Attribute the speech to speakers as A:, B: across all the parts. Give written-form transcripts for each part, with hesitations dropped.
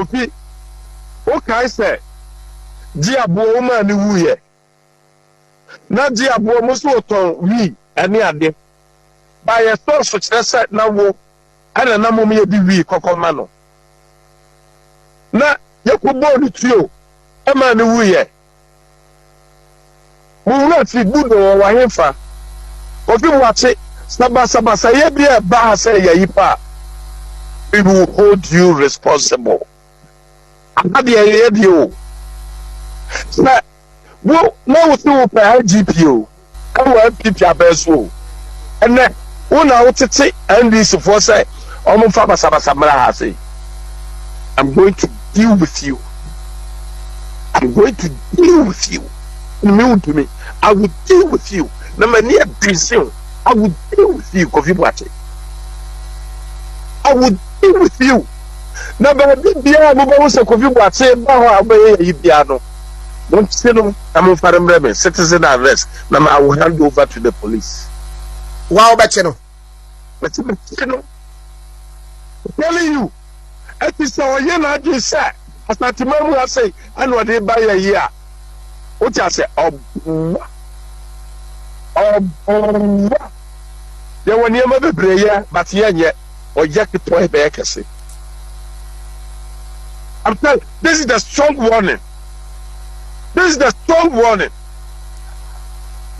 A: Kofi, okay, say, Diabo man, who ye. Na Diabo Musoton, we, any other. By a source which they said now, and a number me be we, Cocomano. Na, you could born it you, a man who ye. We will not see good or Wahefa. If you watch it, Sabasa, say, be a bar, say, Yipa. We will hold you responsible. And that the idea. Now, now through GPO, I will keep your best rule. And then, one out to say, and this for say, almost Sabasa, I'm going to deal with you. I'm going to deal with you. To me, I will deal with you. No near prison, I will deal with you, Kofi Boakye. I will deal with you. Now, but I was a Kofi Boakye, Bawa, don't say no, I'm on Faram citizen arrest. Now, I will hand over to the police.
B: Wow, Bacheno.
A: But I'm telling you, it is our year, I just said, as not to I say, I know they buy a year. What I say, there were near my prayer, but yet, or Jack the toy back. I'm telling you, this is the strong warning. This is the strong warning.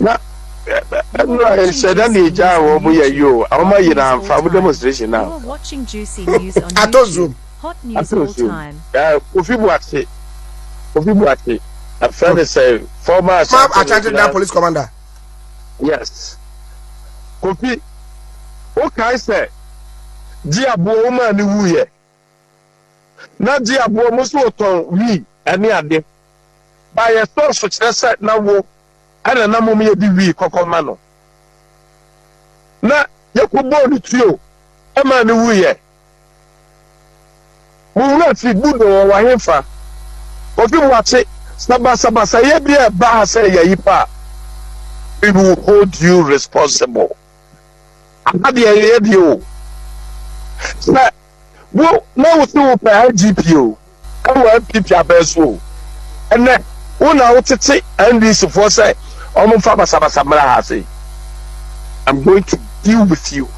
A: Now, I said, I need you. I'm my demonstration now.
C: You're watching Juicy News on YouTube. Hot news all time.
A: Kofi Boakye. A friend is a former
B: Atlantic police commander.
A: Yes. Kofi, okay, say, Diabo man, who ye. Na Diabo Musoton, we, any other. By a source which they said now, and a number me be we, Cocomano. Na, you could born it you, a man who ye. We will not see good or Wahefa. If you watch it, Sabasa, ye be a bar, say, Yipa. We will hold you responsible. And that the idea. Now through GPO, I will keep your best rule. And then, one out to say, and this for say, almost Sabasa, I'm going to deal with you.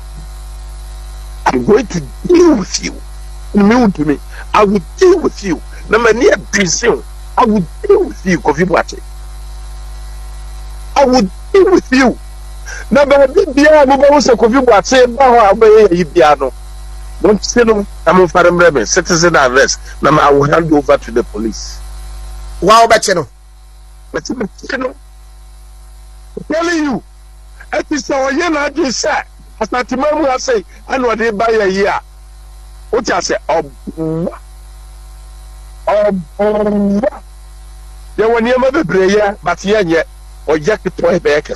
A: I'm going to deal with you. To me, I will deal with you. No near prison, I will deal with you, Kofi Boakye. I will deal with you. Now, but I did be able to Kofi Boakye, Bawa, Yipiano. Don't say no, I'm on Faram citizen arrest. Now, I will hand over to the police.
B: Wow, Bacheno.
A: But I'm telling you, it is our year, I just said, as not to I say, I know they buy a year. What I say, there were near my prayer, but yet, or Jack the toy back.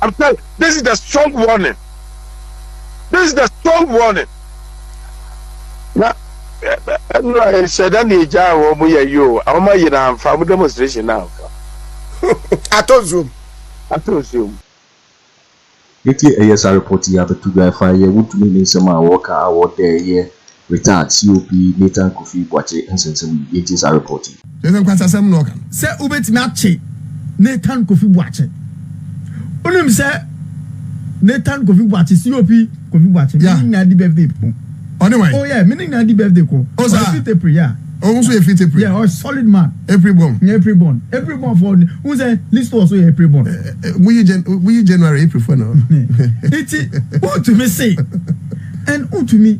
A: I'm telling you, this is the strong warning. This is the strong warning. Now, I said, I need you. I'm my family demonstration now.
B: I told you.
D: Yes, I report you have a two guy fire. Wontumi in some worker award there, yeah. Retired COP Nathan Kofi Boakye and some agencies are reporting.
E: There's a question some no can. Say ubet match Nathan Kofi Boakye. Only say Nathan Kofi Boakye COP Kofi Boakye. Yeah. Meaning na di birthday. Anyway. Oh yeah, meaning na di birthday ko. Oh fit April, yeah. Oh so fit April. Yeah, or solid man. April born. Yeah, April born. April born for who say list also April born. We January April for now. It what to me say. And who to me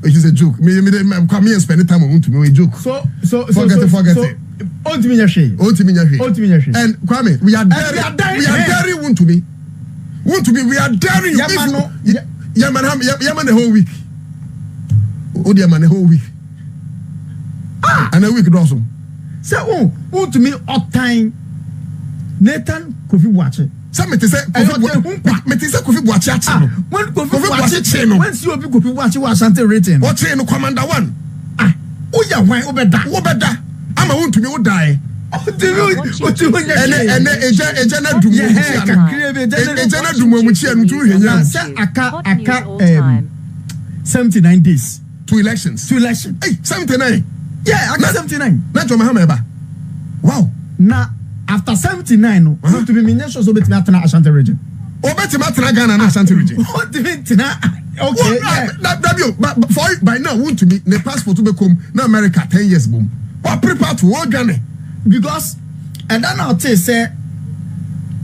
E: it is a joke. Me come here and spend the time on Wontumi. A joke. So forget it. Wontumi nyahwe. And Kwame, we are daring Wontumi. We are daring you. Yaman the whole week. Yaman the whole week. And a week also. So Wontumi all time. Nathan Kofi Boakye. Some say Kofi Boakye. When Kofi Boakye when COP Kofi Boakye was something written. What say no commander one? Oya why obeda. Ama Wontumi wo die. And ejana dumo mu chia no tu henya. Aka 79 days.
F: 2 elections. Hey, 79.
E: Yeah, I got 79.
F: Not your Mahama. Wow.
E: Now, after 79, no, to be minister so bet me atena Ashanti region.
F: O bet me atena Ghana na Ashanti region.
E: What do you mean tena? Okay,
F: but for by now want to be the passport to become na America 10 years boom. What prepare to all Ghana?
E: Because and then I'll tell you say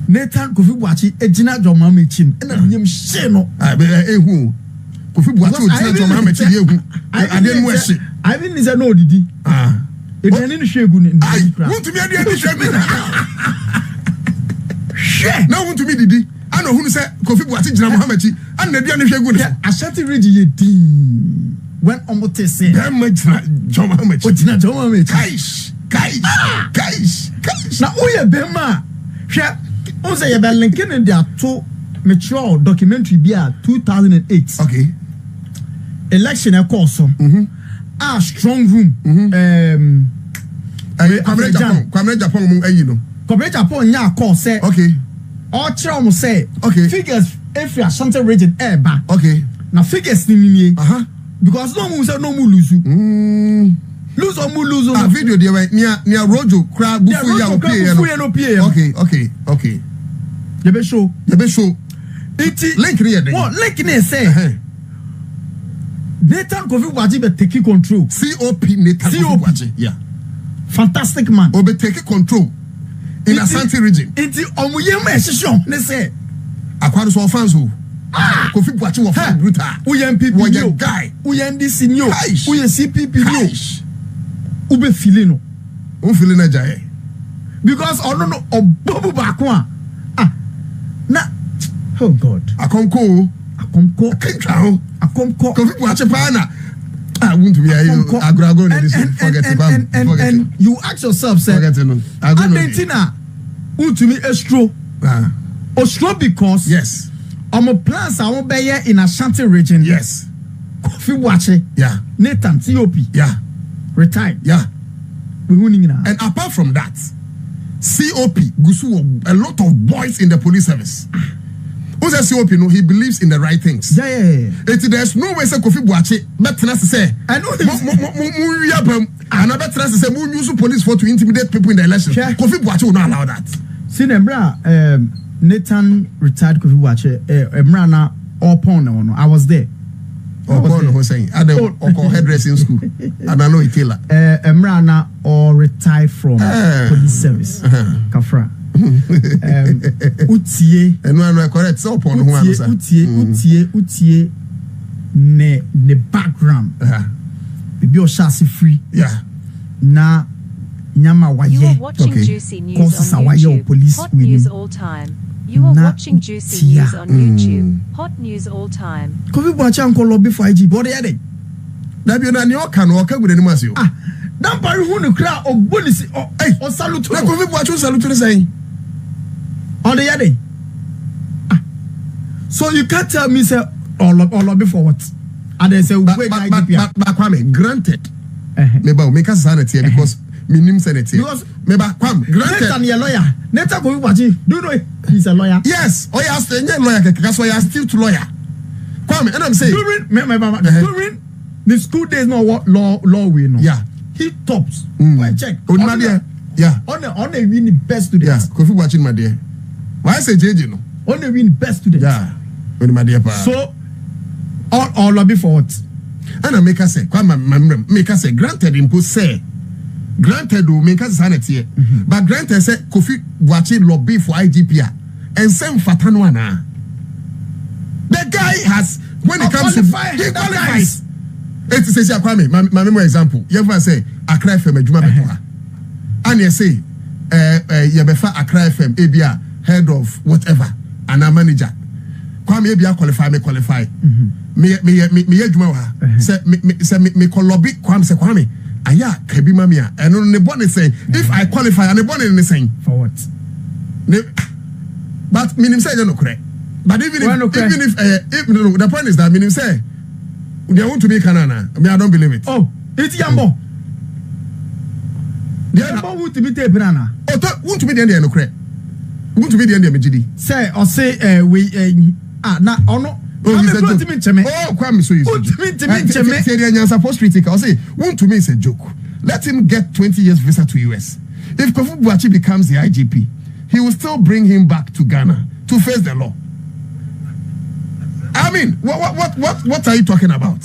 E: Nathan Kofi Boakye ejina Joma Mechin and na nyem hye no.
F: Ehu. Kofi Boakye ejina Joma Mechin ehu. I didn't wish it.
E: I even is no didi. It any shegu ni.
F: Want to be any shegu. Share. Now want to be didi. I know who say Kofi Boakye ejina Joma Mechin and na dia ni shegu.
E: Ashanti region ye din. When omote say
F: dem Joma Mechin.
E: Ojina Joma Mechin.
F: Guys.
E: Na oye bema. Hwe on say ye be linking in their two mature documentary be 2008.
F: Okay.
E: Election e course so. Strong room.
F: Kwame Japan mo ayi no.
E: Kwame Japan nya call say.
F: Okay.
E: All tell mo say.
F: Okay.
E: Figures if you are something region ba.
F: Okay.
E: Na figures ni because no mo say no mo lose. Lose or mo lose.
F: Video there near Rojo crab bufu ya opie. Okay.
E: You be show.
F: Link here then.
E: What link ne say? Nathan Kofi Boakye be take control.
F: COP Nathan Kofi Boakye. Yeah.
E: Fantastic man.
F: Obe take control in Ashanti region.
E: Inti omuyem ehihyo ne say.
F: Akwado so fans who. Kofi Boakye wo fan brutal.
E: Uyen PP
F: wo guy.
E: Uyen DC new. Uyen CPP new. Ube feeling no.
F: Un feeling na jaye.
E: Because no obobu baako na oh God.
F: Akonko. Kentra.
E: Akonko.
F: Kofi Boakye pa na. Want to be agrago forget it.
E: And you ask yourself say Argentina Wontumi estro. Ostro because
F: yes.
E: Plans I won't be in Ashanti region.
F: Yes.
E: Kofi Boakye.
F: Yeah.
E: Nathan COP.
F: Yeah.
E: Retired.
F: Yeah.
E: And
F: apart from that, COP Gusu a lot of boys in the police service. Who's a COP? No, he believes in the right things.
E: Yeah.
F: There's no way say Kofi Boakye better say.
E: I know
F: and I better say we use police for to intimidate people in the election. Kofi Boakye will not allow that.
E: See Nathan retired Kofi Boakye. Na all porn. I was there.
F: Who's saying? I don't call hairdressing school. And I know it Taylor.
E: Emrana or retired from police service. Kafra. Utie.
F: And when I correct so upon who
E: Utie ne background. Maybe your chassis free.
F: Yeah.
E: Na nyama waye.
C: You are watching Juicy News on YouTube.
E: Police
C: Hot news all time. You are watching Juicy News on YouTube. Hot news all time.
E: Kofi Boakye uncle lobby for IG. What are they?
F: That you na can work with anyone.
E: That party who no cry or bonus or salute.
F: Na Kofi Boakye salute saying.
E: On the yard. So you can't tell me say all lobby for what? And they say
F: Kwame, granted. Maybe make us sanity because minimum sanity. Because maybe Kwame, granted.
E: Nathan your lawyer. Nathan Kofi Boakye. Do you know he's a lawyer?
F: Yes. Oh yeah, lawyer. That's why you're still to lawyer. Kwame, and I'm saying
E: during the school days, no what law we know.
F: Yeah.
E: He tops. Check.
F: Yeah.
E: On the win the best students.
F: Yeah. Kofi Boakye my dear. Why say JJ no?
E: On the win best students.
F: Yeah. When my dear pa.
E: So all lobby for what?
F: And I make us say, Kwame, make us say granted impose say. Granted do make us sanity. But granted say Kofi Boakye lobby for IGP and same Fatanwana. The guy has when it comes to he qualifies. It is say Kwame, my memory example. You ever say Accra FM Juma Betua. And you say Yebefa Accra FM ABA head of whatever and a manager. Kwame ABA qualify. Me Juma say me lobby Kwame say Kwame. Aya kebi mamia and on the bonnet saying if I qualify and the bonnet in the same
E: for what?
F: But minim say no correct. But even if the point is that minim say they want to be Canana. I mean I don't believe it.
E: Oh, it's Yambo. Yambo want to be the banana.
F: Oh, want to be the end no correct. Want to be the end of GD.
E: Say or say we na ono
F: Oh, he's a joke. Oh, Kwame, so he's a joke. Say supposed critical. Say, Wontumi is a joke. Let him get 20 years visa to US. If Kofi Boakye becomes the IGP, he will still bring him back to Ghana to face the law. I mean, what are you talking about?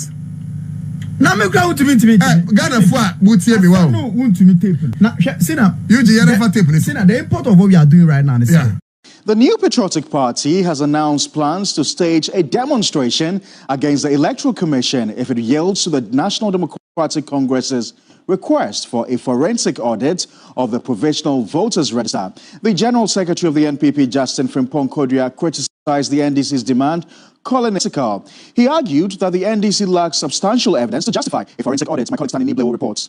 E: Now me go to me.
F: Ghana for would say me wow.
E: No, want to me tape. Now, Sina,
F: you never tape.
E: Sina, the import of what we are doing right now is
G: The New Patriotic Party has announced plans to stage a demonstration against the Electoral Commission if it yields to the National Democratic Congress's request for a forensic audit of the Provisional Voters Register. The General Secretary of the NPP, Justin Frimpong Kodua, criticized the NDC's demand, calling it political. He argued that the NDC lacks substantial evidence to justify a forensic audit. My colleague Stanley Nible reports.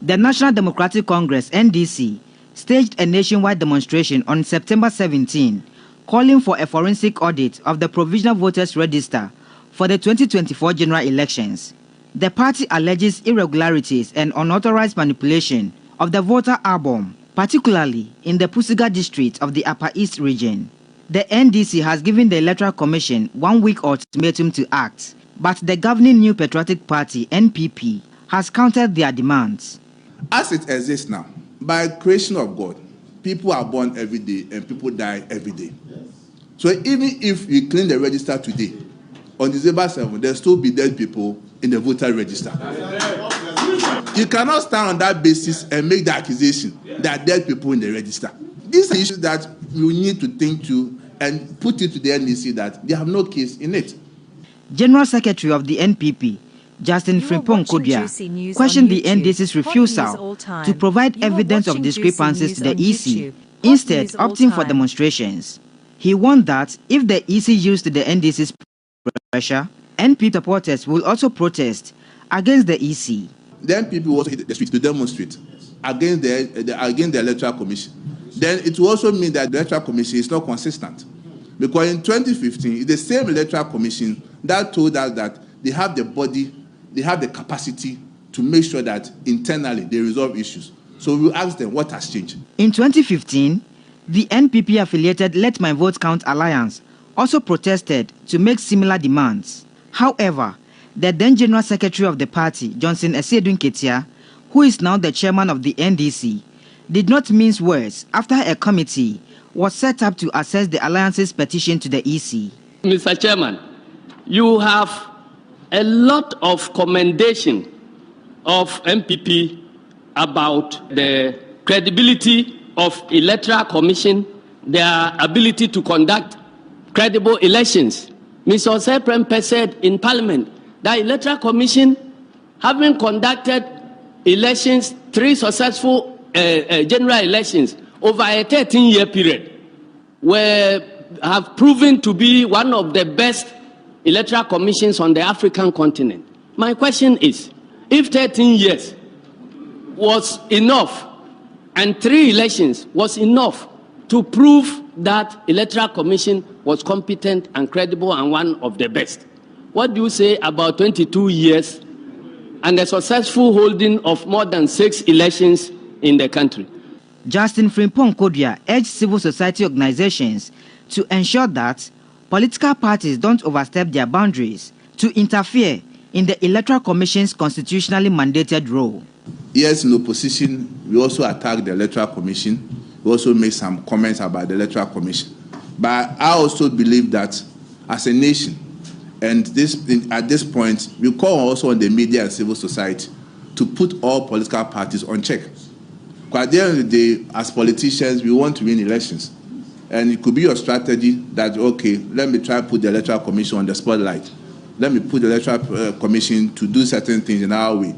H: The National Democratic Congress, NDC, staged a nationwide demonstration on September 17, calling for a forensic audit of the Provisional Voters Register for the 2024 general elections. The party alleges irregularities and unauthorized manipulation of the voter album, particularly in the Pusiga district of the Upper East region. The NDC has given the Electoral Commission 1 week ultimatum to act, but the governing New Patriotic Party, NPP, has countered their demands.
I: As it exists now, by creation of God, people are born every day and people die every day. So even if you clean the register today, on December 7th, there'll still be dead people in the voter register. You cannot stand on that basis and make the accusation that dead people in the register. These are issues that we need to think to and put it to the NDC that they have no case in it.
H: General Secretary of the NPP, Justin Frimpong Kodua, questioned the NDC's refusal to provide evidence of discrepancies to the EC, instead opting for demonstrations. He warned that if the EC used the NDC's pressure, NPP supporters will also protest against the EC.
I: The NPP will also hit the streets to demonstrate against the Electoral Commission. Then it will also mean that the Electoral Commission is not consistent. Because in 2015, it's the same Electoral Commission that told us that they have the body, they have the capacity to make sure that internally they resolve issues. So we ask them what has changed.
H: In 2015, the NPP-affiliated Let My Vote Count Alliance also protested to make similar demands. However, the then General Secretary of the party, Johnson Esedun Ketia, who is now the chairman of the NDC, did not mince words after a committee was set up to assess the alliance's petition to the EC.
J: Mr. Chairman, you have a lot of commendation of MPP about the credibility of Electoral Commission, their ability to conduct credible elections. Mr. Oseprempe said in Parliament that Electoral Commission, having conducted elections, 3 successful general elections over a 13-year period, have proven to be one of the best electoral commissions on the African continent. My question is, if 13 years was enough and 3 elections was enough to prove that Electoral Commission was competent and credible and one of the best, what do you say about 22 years and the successful holding of more than 6 elections in the country?
H: Justin Frimpong Kodua urged civil society organizations to ensure that political parties don't overstep their boundaries to interfere in the Electoral Commission's constitutionally mandated role.
I: Yes, in opposition, we also attacked the Electoral Commission. We also made some comments about the Electoral Commission. But I also believe that as a nation, and at this point, we call also on the media and civil society to put all political parties on check. Because at the end of the day, as politicians, we want to win elections. And it could be your strategy that, okay, let me try to put the Electoral Commission on the spotlight. Let me put the Electoral Commission to do certain things in our way.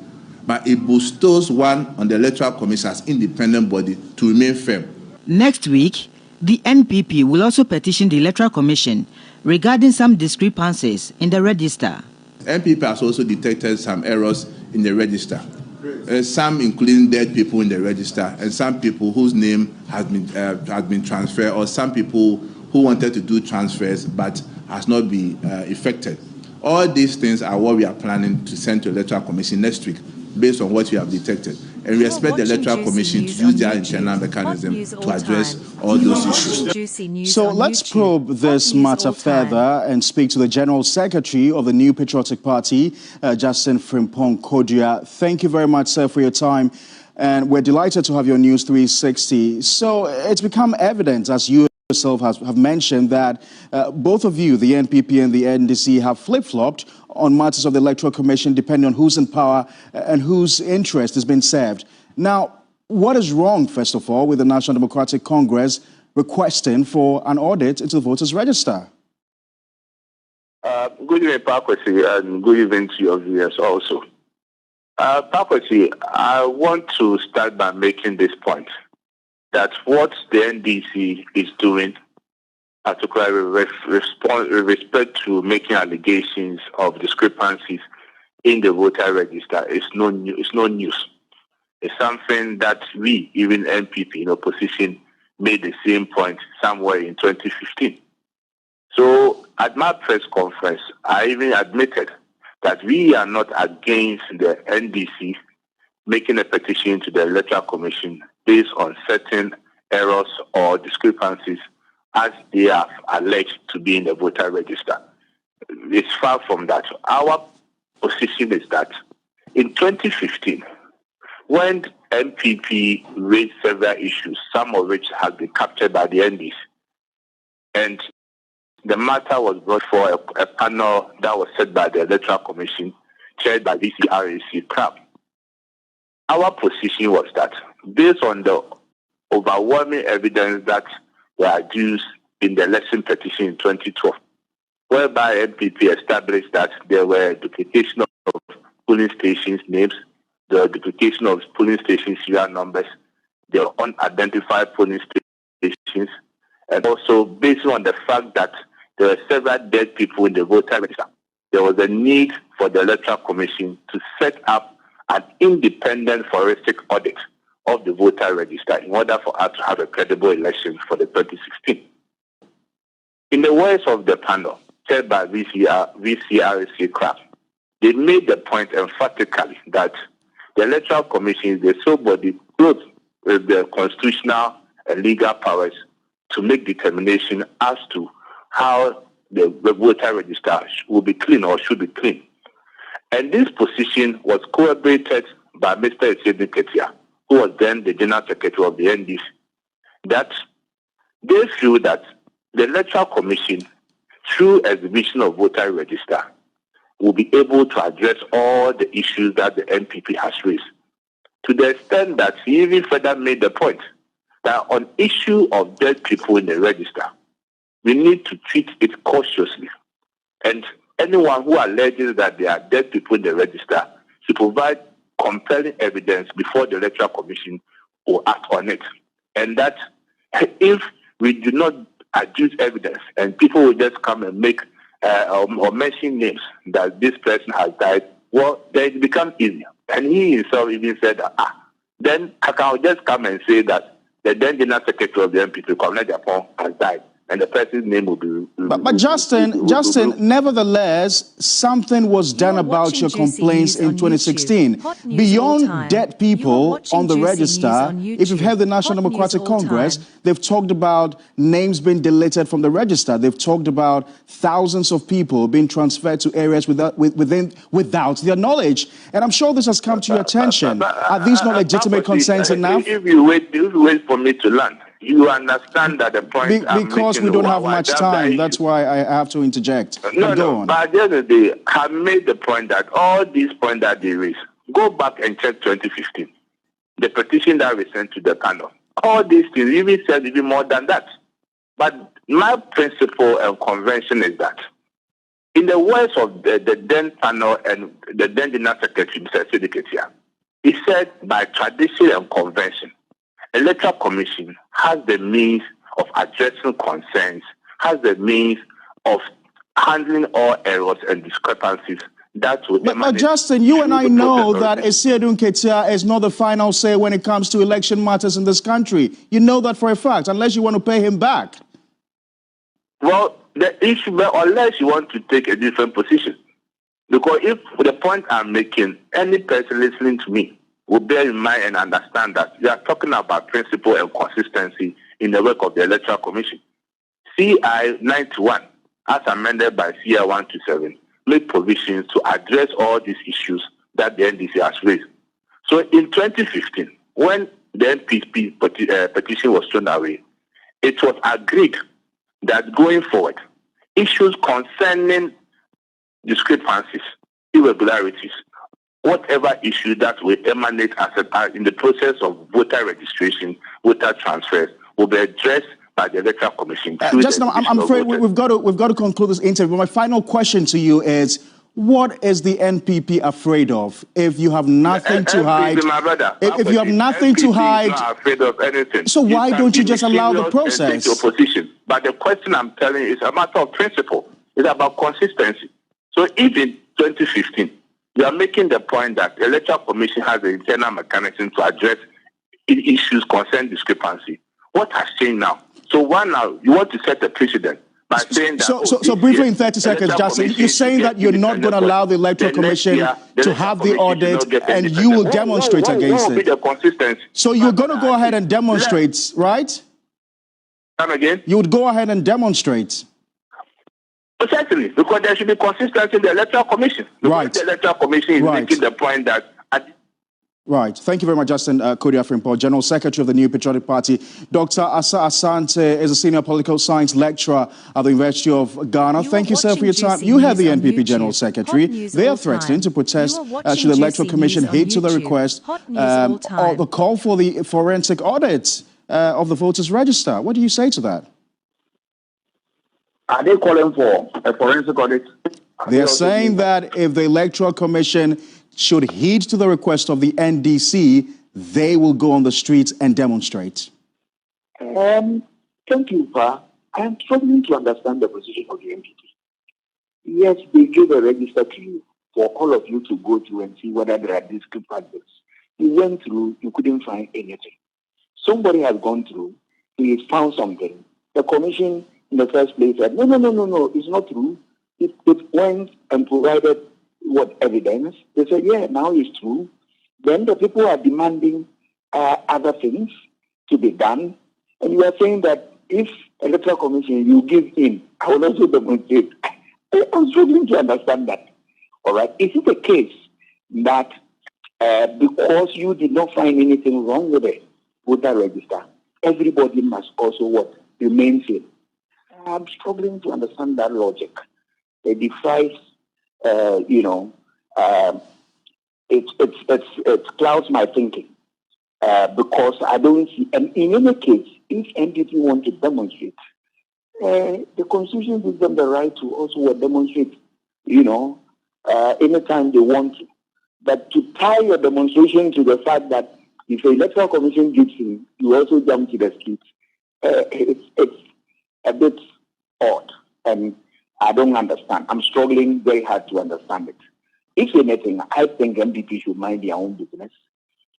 I: But it bestows one on the Electoral Commission as independent body to remain firm.
H: Next week, the NPP will also petition the Electoral Commission regarding some discrepancies in the register.
I: NPP has also detected some errors in the register. Some including dead people in the register, and some people whose name has been transferred, or some people who wanted to do transfers but has not been effected. All these things are what we are planning to send to the Electoral Commission next week, based on what we have detected. and we expect the Electoral Commission to use their internal mechanism to address all those issues.
G: So let's probe this matter further and speak to the General Secretary of the New Patriotic Party, Justin Frimpong Kodia. Thank you very much, sir, for your time. And we're delighted to have your News 360. So it's become evident, as you yourself have mentioned, that both of you, the NPP and the NDC, have flip-flopped on matters of the Electoral Commission, depending on who's in power and whose interest has been served. Now, what is wrong, first of all, with the National Democratic Congress requesting for an audit into the voters' register?
K: Good evening, Boakye, and good evening to your viewers also. Boakye, I want to start by making this point, that what the NDC is doing, particularly with respect to making allegations of discrepancies in the voter register, is no news. It's something that we, even NPP in opposition, made the same point somewhere in 2015. So at my press conference, I even admitted that we are not against the NDC making a petition to the Electoral Commission based on certain errors or discrepancies as they are alleged to be in the voter register. It's far from that. Our position is that in 2015, when MPP raised several issues, some of which have been captured by the NDC, and the matter was brought for a panel that was set by the Electoral Commission, chaired by VCRAC CRAP. Our position was that, based on the overwhelming evidence that were adduced in the election petition in 2012, whereby MPP established that there were duplication of polling stations' names, the duplication of polling station serial numbers, there were unidentified polling stations, and also based on the fact that there were several dead people in the voter register, there was a need for the Electoral Commission to set up an independent forensic audit of the voter register in order for us to have a credible election for the 2016. In the words of the panel, chaired by VCRAC CRAP, they made the point emphatically that the Electoral Commission is the sole body clothed with the constitutional and legal powers to make determination as to how the voter register will be clean or should be clean. And this position was corroborated by Mr. Ketia, who was then the General Secretary of the NDC, that they feel that the Electoral Commission, through exhibition of voter register, will be able to address all the issues that the NPP has raised. To the extent that he even further made the point that on issue of dead people in the register, we need to treat it cautiously. And anyone who alleges that there are dead people in the register should provide compelling evidence before the Electoral Commission will act on it. And that if we do not adduce evidence and people will just come and make or mention names that this person has died, well, then it becomes easier. And he himself even said, then I can just come and say that the then General Secretary of the NPP, Colonel Japon, has died, and the person's name will be...
G: But Justin, nevertheless, something was done about your complaints in 2016. Beyond dead people on the register, if you've heard the National Democratic Congress, they've talked about names being deleted from the register. They've talked about thousands of people being transferred to areas without their knowledge. And I'm sure this has come to your attention. Are these not legitimate concerns enough?
K: If you wait for me to learn, you understand that the point
G: because we don't have much time, that's why I have to interject.
K: No, but at the end of the day, I made the point that all these points that they raised, go back and check 2015, the petition that we sent to the panel. All these things even said even more than that. But my principle and convention is that, in the words of the then panel and the then General Secretary, Mr. Ketia, he said by tradition and convention, Electoral Commission has the means of addressing concerns, has the means of handling all errors and discrepancies that will...
G: But Justin, you and I know that Esiedun Ketia is not the final say when it comes to election matters in this country. You know that for a fact, unless you want to pay him back.
K: Well, the issue, unless you want to take a different position. Because if the point I'm making, any person listening to me will bear in mind and understand that we are talking about principle and consistency in the work of the Electoral Commission. CI 91, as amended by CI 127, made provisions to address all these issues that the NDC has raised. So in 2015, when the NPP petition was thrown away, it was agreed that going forward, issues concerning discrepancies, irregularities, whatever issue that will emanate in the process of voter registration, voter transfers, will be addressed by the Electoral Commission.
G: Just now, I'm afraid we've got to conclude this interview. My final question to you is: what is the NPP afraid of? If you have nothing to hide,
K: my brother,
G: if you have nothing to hide,
K: is not afraid of anything.
G: So why don't you just allow the process?
K: Your position. But the question I'm telling you is a matter of principle. It's about consistency. So if in 2015 you are making the point that the Electoral Commission has an internal mechanism to address issues concerning discrepancy, what has changed now? So why now you want to set a precedent by saying that?
G: So briefly in 30 seconds, Justin, you're saying that you're not going to allow the Electoral Commission to have the audit, and you will demonstrate against it.
K: The consistency?
G: So you're going to go ahead and demonstrate, right?
K: Come again?
G: You would go ahead and demonstrate.
K: Certainly, because there should be consistency in the Electoral Commission.
G: Right.
K: The Electoral Commission is making the point that.
G: Right. Thank you very much, Justin Kodiafrimpo, General Secretary of the New Patriotic Party. Dr. Asa Asante is a senior political science lecturer at the University of Ghana. Thank you, sir, for your time. You have the NPP General Secretary. They are threatening to protest should the Electoral Commission heed to the request or the call for the forensic audit of the voters' register. What do you say to that?
L: Are they calling for a forensic audit?
G: They are saying that if the Electoral Commission should heed to the request of the NDC, they will go on the streets and demonstrate.
L: Thank you, Pa. I am struggling to understand the position of the NPP. Yes, they gave a register to you for all of you to go to and see whether there are discrepancies. You went through, you couldn't find anything. Somebody has gone through, he found something. The commission in the first place said, no, it's not true. It went and provided what evidence? They said, yeah, now it's true. Then the people are demanding other things to be done. And you are saying that if Electoral Commission, you give in, I will also demonstrate. I'm struggling to understand that. All right. Is it a case that because you did not find anything wrong with the voter register, everybody must also remain safe? I'm struggling to understand that logic. It defies it clouds my thinking because I don't see. And in any case, if NDP want to demonstrate, the Constitution gives them the right to also demonstrate. Anytime they want to. But to tie your demonstration to the fact that if the Electoral Commission gives in, you also jump to the streets, it's a bit odd, and I don't understand. I'm struggling very hard to understand it. If anything, I think MPP should mind their own business.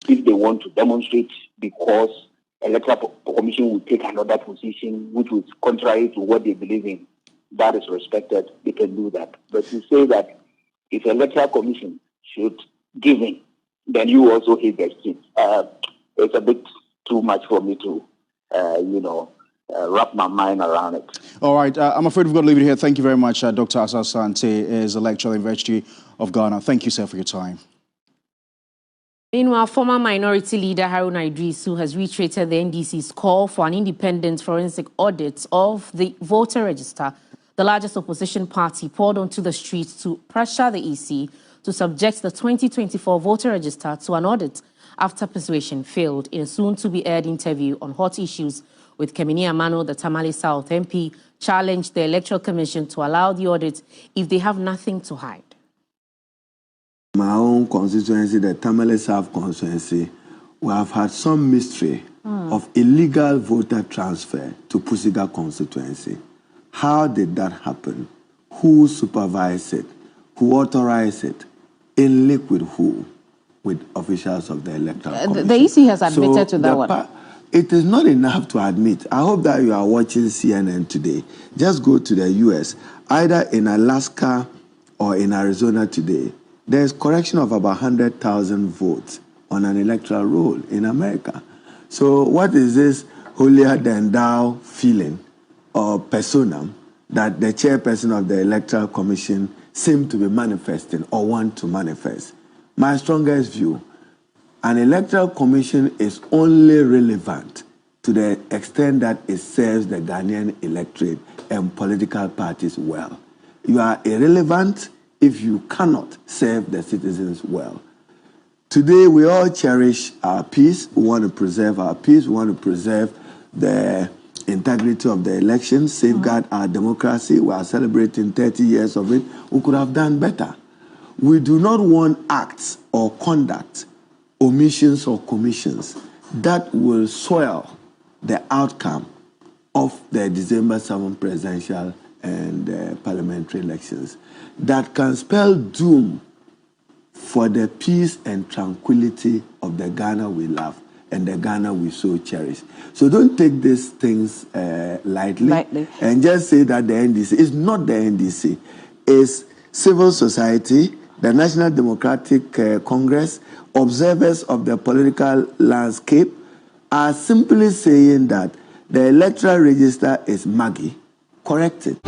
L: If they want to demonstrate because Electoral Commission will take another position which is contrary to what they believe in, that is respected, they can do that. But to say that if Electoral Commission should give in, then you also hate their skin. It's a bit too much for me to, wrap my mind around it.
G: All right. I'm afraid we've got to leave it here. Thank you very much. Dr. Asa Asante is a lecturer at the University of Ghana. Thank you, sir, for your time.
M: Meanwhile, former minority leader Haruna Idrisu has reiterated the NDC's call for an independent forensic audit of the voter register. The largest opposition party poured onto the streets to pressure the EC to subject the 2024 voter register to an audit after persuasion failed in a soon-to-be-aired interview on hot issues with Kemini Amano, the Tamale South MP, challenged the Electoral Commission to allow the audit if they have nothing to hide.
N: My own constituency, the Tamale South constituency, we have had some mystery of illegal voter transfer to Pusiga constituency. How did that happen? Who supervised it? Who authorized it? In link with who? With officials of the Electoral Commission.
M: The EC has admitted to that one.
N: It is not enough to admit. I hope that you are watching CNN today. Just go to the US, either in Alaska or in Arizona today. There's correction of about 100,000 votes on an electoral roll in America. So what is this holier than thou feeling or personam that the chairperson of the Electoral Commission seem to be manifesting or want to manifest? My strongest view, an Electoral Commission is only relevant to the extent that it serves the Ghanaian electorate and political parties well. You are irrelevant if you cannot serve the citizens well. Today, we all cherish our peace. We want to preserve our peace. We want to preserve the integrity of the election, safeguard our democracy. We are celebrating 30 years of it. We could have done better. We do not want acts or conduct, omissions or commissions that will soil the outcome of the December 7 presidential and parliamentary elections, that can spell doom for the peace and tranquility of the Ghana we love and the Ghana we so cherish. So don't take these things lightly and just say that the NDC is not the NDC. It's civil society, the National Democratic Congress, observers of the political landscape are simply saying that the electoral register is muggy. Correct it.